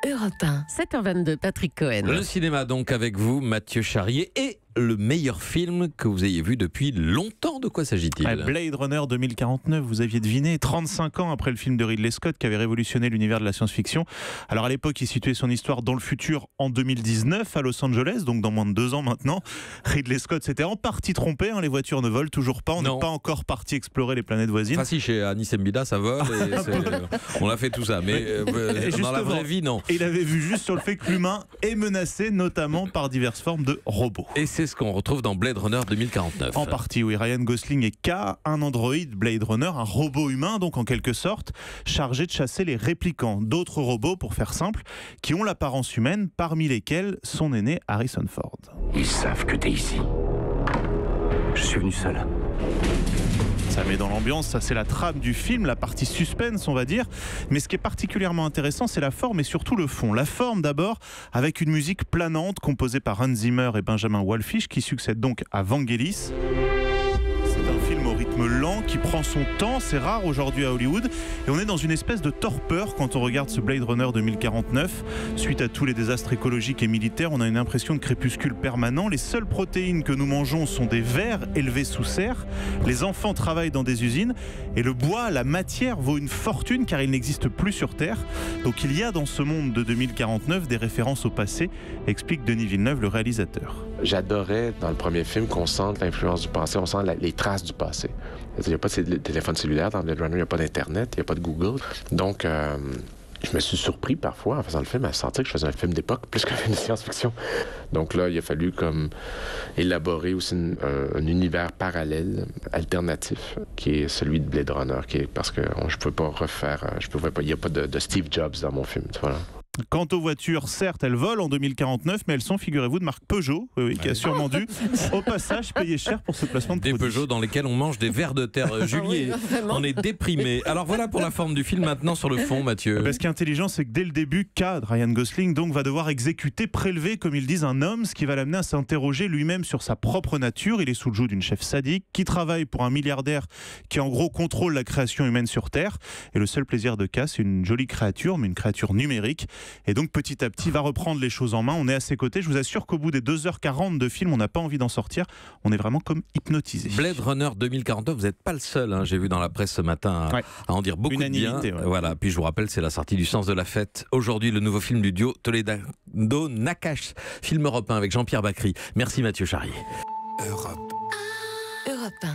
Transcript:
Europe 1, 7h22, Patrick Cohen. Le cinéma donc avec vous, Mathieu Charrier, et le meilleur film que vous ayez vu depuis longtemps. De quoi s'agit-il ? Blade Runner 2049, vous aviez deviné, 35 ans après le film de Ridley Scott qui avait révolutionné l'univers de la science-fiction. Alors à l'époque, il situait son histoire dans le futur en 2019 à Los Angeles, donc dans moins de 2 ans maintenant. Ridley Scott s'était en partie trompé, les voitures ne volent toujours pas, on n'est pas encore parti explorer les planètes voisines. Enfin si, chez Anis Mbida ça vole, on a fait tout ça, mais dans la vraie vie non. Et il avait vu juste sur le fait que l'humain est menacé, notamment par diverses formes de robots. Et c'est ce qu'on retrouve dans Blade Runner 2049. En partie, oui. Ryan Gosling est K, un androïde Blade Runner, un robot humain, donc en quelque sorte, chargé de chasser les réplicants, d'autres robots, pour faire simple, qui ont l'apparence humaine, parmi lesquels son aîné Harrison Ford. Ils savent que t'es ici. Je suis venu seul. Ça met dans l'ambiance, ça c'est la trame du film, la partie suspense on va dire. Mais ce qui est particulièrement intéressant, c'est la forme et surtout le fond. La forme d'abord, avec une musique planante composée par Hans Zimmer et Benjamin Wallfisch, qui succède donc à Vangelis. C'est un film au rythme lent qui prend son temps, c'est rare aujourd'hui à Hollywood, et on est dans une espèce de torpeur quand on regarde ce Blade Runner 2049. Suite à tous les désastres écologiques et militaires, on a une impression de crépuscule permanent. Les seules protéines que nous mangeons sont des vers élevés sous serre. Les enfants travaillent dans des usines et le bois, la matière vaut une fortune car il n'existe plus sur Terre. Donc il y a dans ce monde de 2049 des références au passé, explique Denis Villeneuve, le réalisateur. J'adorais dans le premier film qu'on sente l'influence du passé, on sent les traces du passé. Il n'y a pas de téléphone cellulaire dans Blade Runner, il n'y a pas d'Internet, il n'y a pas de Google. Donc, je me suis surpris parfois en faisant le film à sentir que je faisais un film d'époque plus qu'un film de science-fiction. Donc là, il a fallu comme élaborer aussi un univers parallèle, alternatif, qui est celui de Blade Runner, parce que je ne pouvais pas refaire, il n'y a pas de Steve Jobs dans mon film. Voilà. Quant aux voitures, certes, elles volent en 2049, mais elles sont, figurez-vous, de marque Peugeot, qui a sûrement dû, au passage, payer cher pour ce placement de produit. Des Peugeot dans lesquels on mange des vers de terre. Julie, on est déprimé. Alors voilà pour la forme du film, maintenant sur le fond, Mathieu. Ce qui est intelligent, c'est que dès le début, K, Ryan Gosling, donc, va devoir exécuter, prélever, comme ils disent, un homme, ce qui va l'amener à s'interroger lui-même sur sa propre nature. Il est sous le joug d'une chef sadique qui travaille pour un milliardaire qui, en gros, contrôle la création humaine sur Terre. Et le seul plaisir de K, c'est une jolie créature, mais une créature numérique. Et donc petit à petit va reprendre les choses en main. On est à ses côtés. Je vous assure qu'au bout des 2h40 de film, on n'a pas envie d'en sortir. On est vraiment comme hypnotisé. Blade Runner 2049, vous n'êtes pas le seul. J'ai vu dans la presse ce matin à en dire beaucoup de bien. Voilà. Puis je vous rappelle, c'est la sortie du Sens de la fête. Aujourd'hui, le nouveau film du duo Toledano-Nakache, film européen avec Jean-Pierre Bacry. Merci Mathieu Charrier. Europe 1.